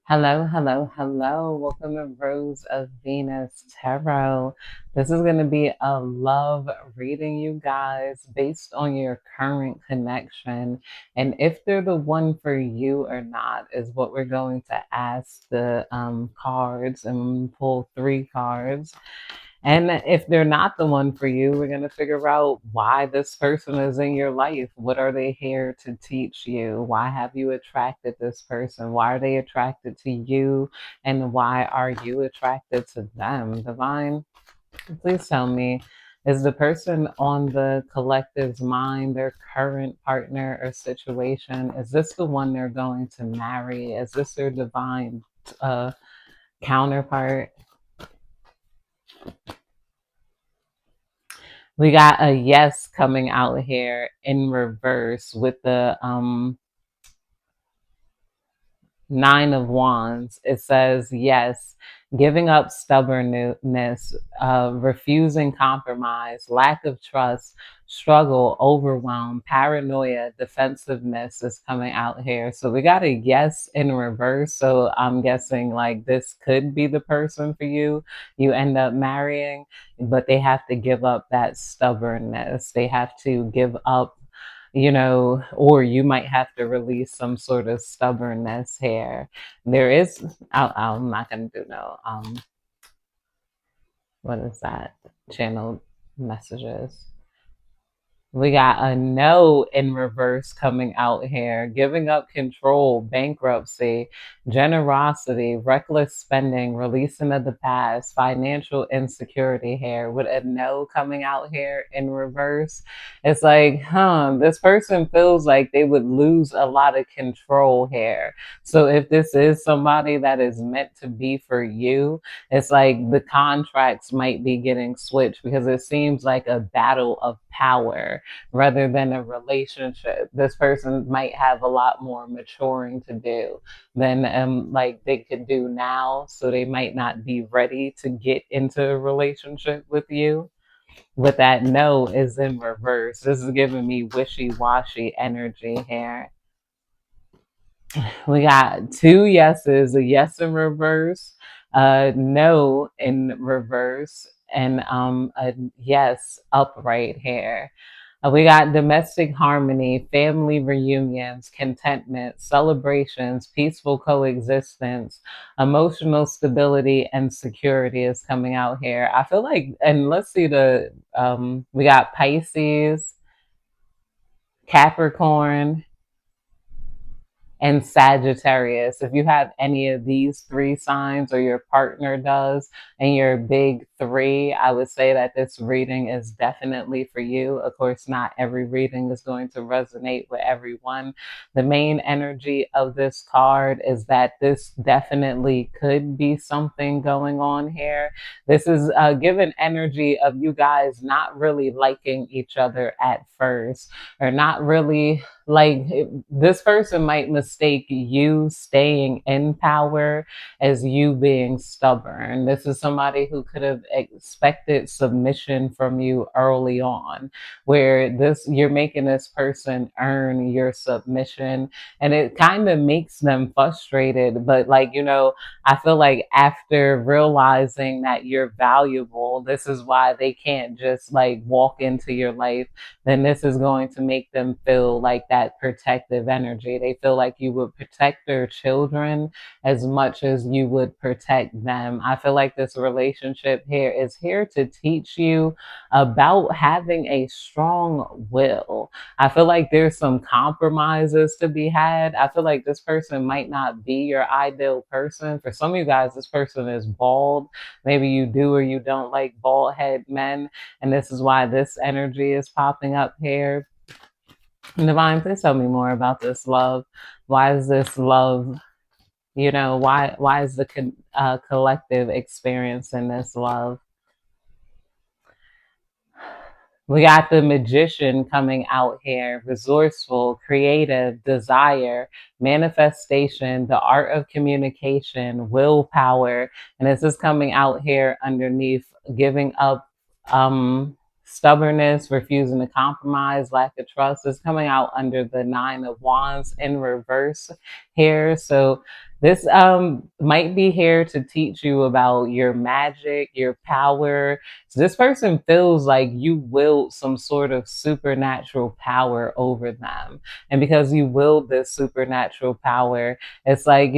Hello, hello, hello. Welcome to Rose of Venus Tarot. This is going to be a love reading, you guys, based on your current connection. And if they're the one for you or not, is what we're going to ask the cards and pull three cards. And if they're not the one for you, we're going to figure out why this person is in your life. What are they here to teach you? Why have you attracted this person? Why are they attracted to you? And why are you attracted to them? Divine, please tell me, is the person on the collective's mind their current partner or situation? Is this the one they're going to marry? Is this their divine uh, counterpart? We got a yes coming out here in reverse with the Nine of Wands. It says, yes, giving up stubbornness, refusing compromise, lack of trust, struggle, overwhelm, paranoia, defensiveness is coming out here. So we got a yes in reverse. So I'm guessing like this could be the person for you. You end up marrying, but they have to give up that stubbornness. They have to give up, or you might have to release some sort of stubbornness here. There is, I'm not going to do no, what is that? Channel messages. We got a no in reverse coming out here. Giving up control, bankruptcy, generosity, reckless spending, releasing of the past, financial insecurity here. With a no coming out here in reverse, it's like, this person feels like they would lose a lot of control here. So if this is somebody that is meant to be for you, it's like the contracts might be getting switched because it seems like a battle of power rather than a relationship. This person might have a lot more maturing to do than like they could do now. So they might not be ready to get into a relationship with you. But that no is in reverse. This is giving me wishy-washy energy here. We got two yeses, a yes in reverse, a no in reverse, and a yes upright here. We got domestic harmony, family reunions, contentment, celebrations, peaceful coexistence, emotional stability, and security is coming out here. I feel like, and let's see we got Pisces, Capricorn, and Sagittarius. If you have any of these three signs or your partner does, and your big three, I would say that this reading is definitely for you. Of course, not every reading is going to resonate with everyone. The main energy of this card is that this definitely could be something going on here. This is given energy of you guys not really liking each other at first, or not really like this person might mistake you staying in power as you being stubborn. This is somebody who could have expected submission from you early on, where this you're making this person earn your submission, and it kind of makes them frustrated. But I feel like after realizing that you're valuable, this is why they can't just like walk into your life. Then this is going to make them feel like that protective energy. They feel like you would protect their children as much as you would protect them. I feel like this relationship here is here to teach you about having a strong will. I feel like there's some compromises to be had. I feel like this person might not be your ideal person. For some of you guys, this person is bald. Maybe you do or you don't like bald head men. And this is why this energy is popping up here. Divine, please tell me more about this love. Why is this love? Why is the collective experiencing this love? We got the Magician coming out here, resourceful, creative, desire, manifestation, the art of communication, willpower. And this is coming out here underneath giving up stubbornness, refusing to compromise, lack of trust is coming out under the Nine of Wands in reverse here. So this might be here to teach you about your magic, your power. So this person feels like you willed some sort of supernatural power over them. And because you willed this supernatural power, it's like,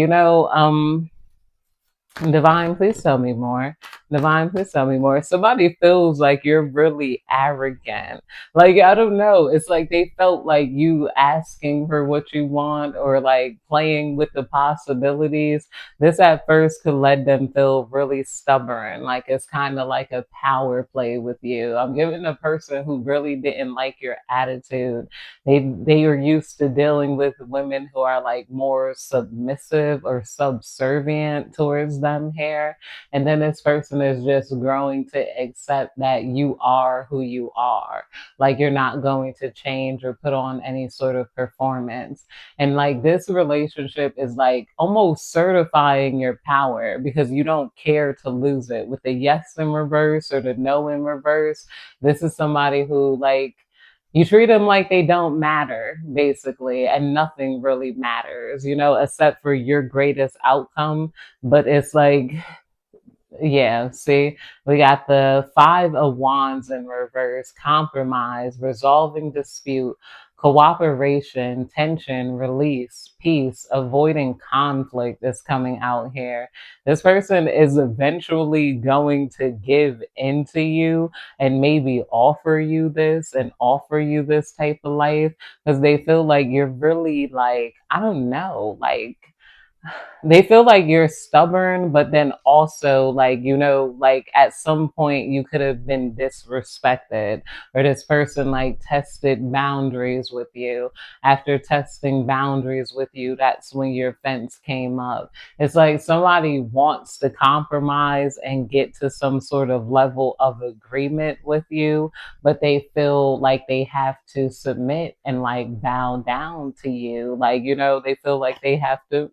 Divine, please tell me more. Divine, please tell me more. Somebody feels like you're really arrogant. Like, I don't know. It's like they felt like you asking for what you want or like playing with the possibilities. This at first could let them feel really stubborn. Like it's kind of like a power play with you. I'm giving a person who really didn't like your attitude. They are used to dealing with women who are like more submissive or subservient towards them here. And then this person is just growing to accept that you are who you are. Like you're not going to change or put on any sort of performance. And like this relationship is like almost certifying your power because you don't care to lose it. With the yes in reverse or the no in reverse, this is somebody who like you treat them like they don't matter, basically, and nothing really matters, except for your greatest outcome. But it's like yeah, see, we got the Five of Wands in reverse, compromise, resolving dispute, cooperation, tension, release, peace, avoiding conflict is coming out here. This person is eventually going to give into you and maybe offer you this and offer you this type of life because they feel like you're really like, I don't know, like they feel like you're stubborn, but then also like, like at some point you could have been disrespected or this person like tested boundaries with you. After testing boundaries with you, that's when your fence came up. It's like somebody wants to compromise and get to some sort of level of agreement with you, but they feel like they have to submit and like bow down to you. Like, they feel like they have to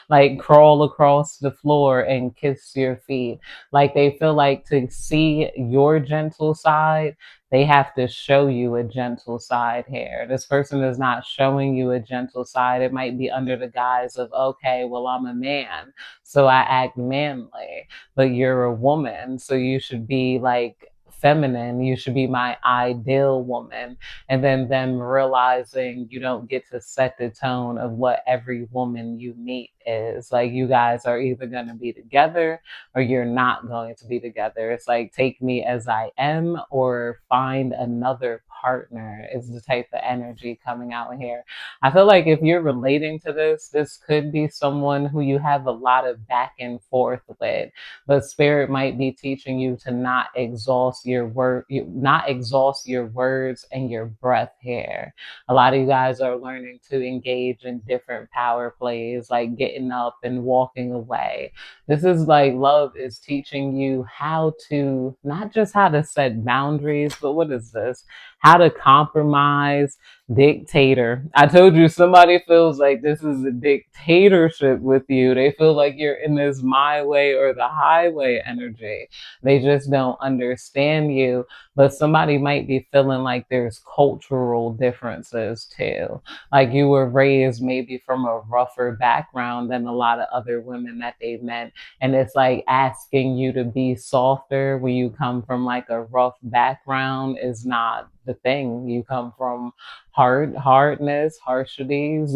like crawl across the floor and kiss your feet. Like they feel like to see your gentle side, they have to show you a gentle side here. This person is not showing you a gentle side. It might be under the guise of, okay, well, I'm a man, so I act manly, but you're a woman, so you should be like feminine. You should be my ideal woman. And then them realizing you don't get to set the tone of what every woman you meet is. Like you guys are either going to be together or you're not going to be together. It's like take me as I am or find another partner is the type of energy coming out here. I feel like if you're relating to this could be someone who you have a lot of back and forth with, but spirit might be teaching you to not exhaust your not exhaust your words and your breath here. A lot of you guys are learning to engage in different power plays, like getting up and walking away. This is like love is teaching you how to, not just how to set boundaries, but what is this? How to compromise. Dictator. I told you somebody feels like this is a dictatorship with you. They feel like you're in this my way or the highway energy. They just don't understand you. But somebody might be feeling like there's cultural differences too. Like you were raised maybe from a rougher background than a lot of other women that they've met. And it's like asking you to be softer when you come from like a rough background is not the thing. You come from hardness, harshities,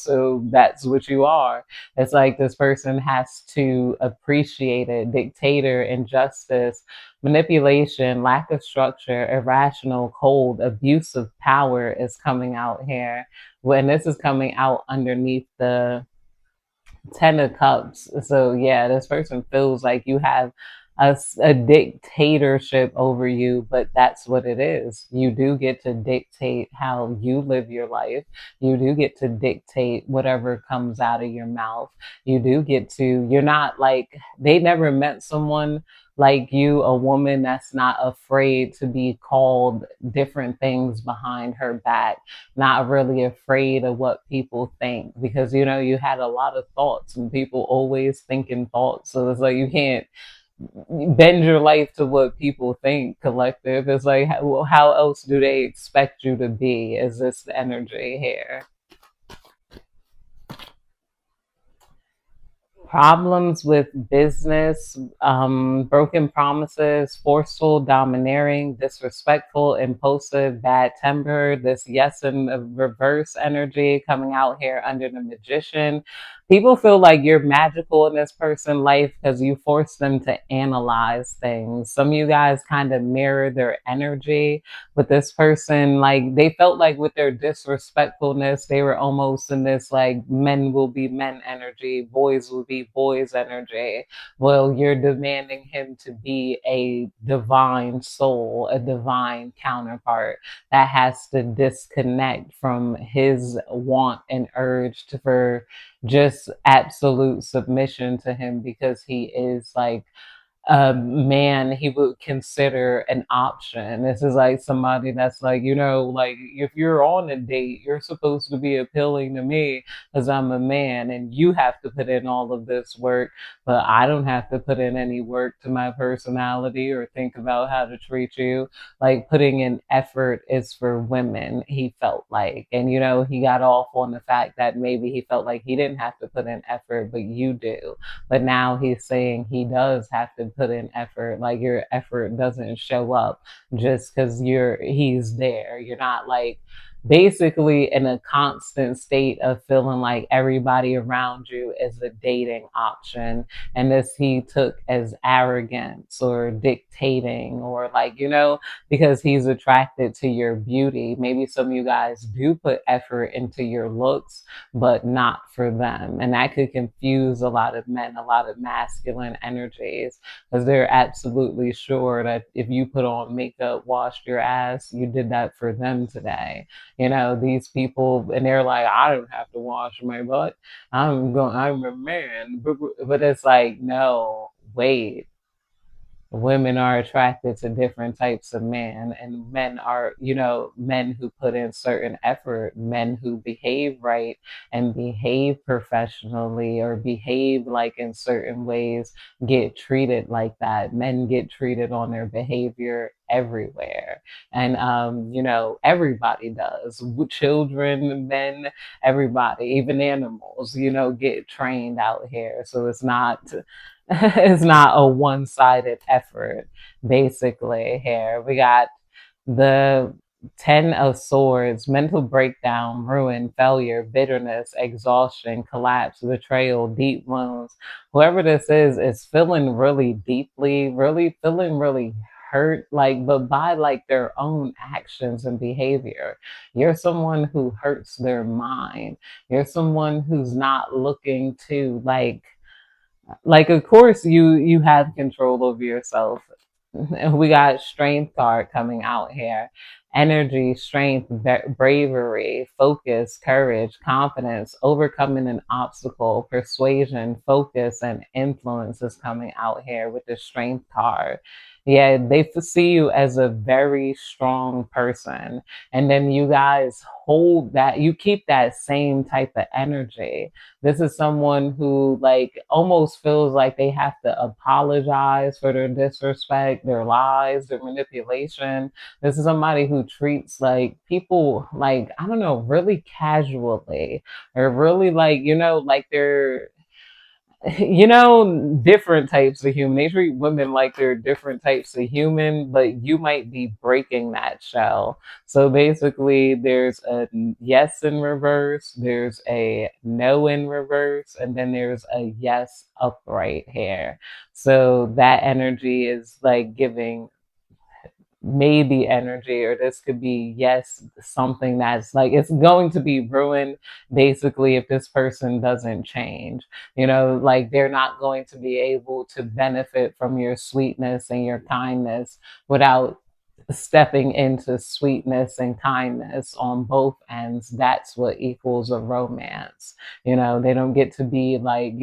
so that's what you are. It's like this person has to appreciate it. Dictator, injustice, manipulation, lack of structure, irrational, cold, abuse of power is coming out here. When this is coming out underneath the Ten of Cups. So yeah, this person feels like you have a dictatorship over you, but that's what it is. You do get to dictate how you live your life. You do get to dictate whatever comes out of your mouth. You do get to, you're not like, they never met someone like you, a woman that's not afraid to be called different things behind her back, not really afraid of what people think because you had a lot of thoughts and people always thinking thoughts, so it's like you can't bend your life to what people think. Collective, it's like how else do they expect you to be? Is this the energy here? Problems with business, broken promises, forceful, domineering, disrespectful, impulsive, bad temper, this yes and reverse energy coming out here under the magician. People feel like you're magical in this person's life because you force them to analyze things. Some of you guys kind of mirror their energy with this person. Like they felt like with their disrespectfulness, they were almost in this like men will be men energy, boys will be boys energy. Well, you're demanding him to be a divine soul, a divine counterpart that has to disconnect from his want and urge for just absolute submission to him because he is like a man he would consider an option. This is like somebody that's like, like if you're on a date, you're supposed to be appealing to me because I'm a man and you have to put in all of this work, but I don't have to put in any work to my personality or think about how to treat you. Like putting in effort is for women, he felt like. And he got off on the fact that maybe he felt like he didn't have to put in effort, but you do. But now he's saying he does have to put in effort. Like your effort doesn't show up just because he's there. You're not like basically in a constant state of feeling like everybody around you is a dating option, and this he took as arrogance or dictating, or like because he's attracted to your beauty. Maybe some of you guys do put effort into your looks, but not for them. And that could confuse a lot of men, a lot of masculine energies, because they're absolutely sure that if you put on makeup, washed your ass, you did that for them today. These people, and they're like, I don't have to wash my butt. I'm a man. But it's like, no, wait, women are attracted to different types of men, and men are men who put in certain effort, men who behave right and behave professionally or behave like in certain ways get treated like that. Men get treated on their behavior everywhere, and everybody does. Children, men, everybody, even animals, get trained out here. So it's not it's not a one-sided effort. Basically here we got the 10 of swords: mental breakdown, ruin, failure, bitterness, exhaustion, collapse, betrayal, deep wounds. Whoever this is feeling really deeply, really feeling really hurt, like, but by like their own actions and behavior. You're someone who hurts their mind. You're someone who's not looking to of course you have control over yourself. We got strength card coming out here: energy, strength, bravery, focus, courage, confidence, overcoming an obstacle, persuasion, focus, and influence is coming out here with the strength card. Yeah, they see you as a very strong person, and then you guys hold that, you keep that same type of energy. This is someone who like almost feels like they have to apologize for their disrespect, their lies, their manipulation. This is somebody who treats like people like, I don't know, really casually, or really like, like they're different types of human. They treat women like they're different types of human, but you might be breaking that shell. So basically, there's a yes in reverse, there's a no in reverse, and then there's a yes upright here. So that energy is like giving maybe energy, or this could be yes, something that's like it's going to be ruined basically if this person doesn't change. Like they're not going to be able to benefit from your sweetness and your kindness without stepping into sweetness and kindness on both ends. That's what equals a romance. They don't get to be like,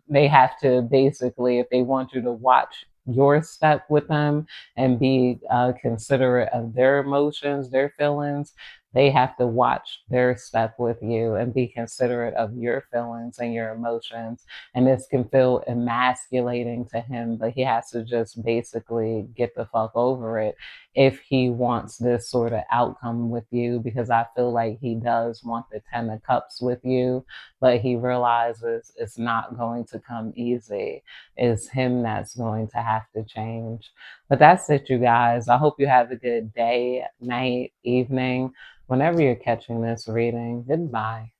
they have to basically, if they want you to watch your step with them and be considerate of their emotions, their feelings, They have to watch their step with you and be considerate of your feelings and your emotions. And this can feel emasculating to him, but he has to just basically get the fuck over it if he wants this sort of outcome with you, because I feel like he does want the 10 of cups with you, but he realizes it's not going to come easy. It's him that's going to have to change. But that's it, you guys. I hope you have a good day, night, evening, whenever you're catching this reading. Goodbye.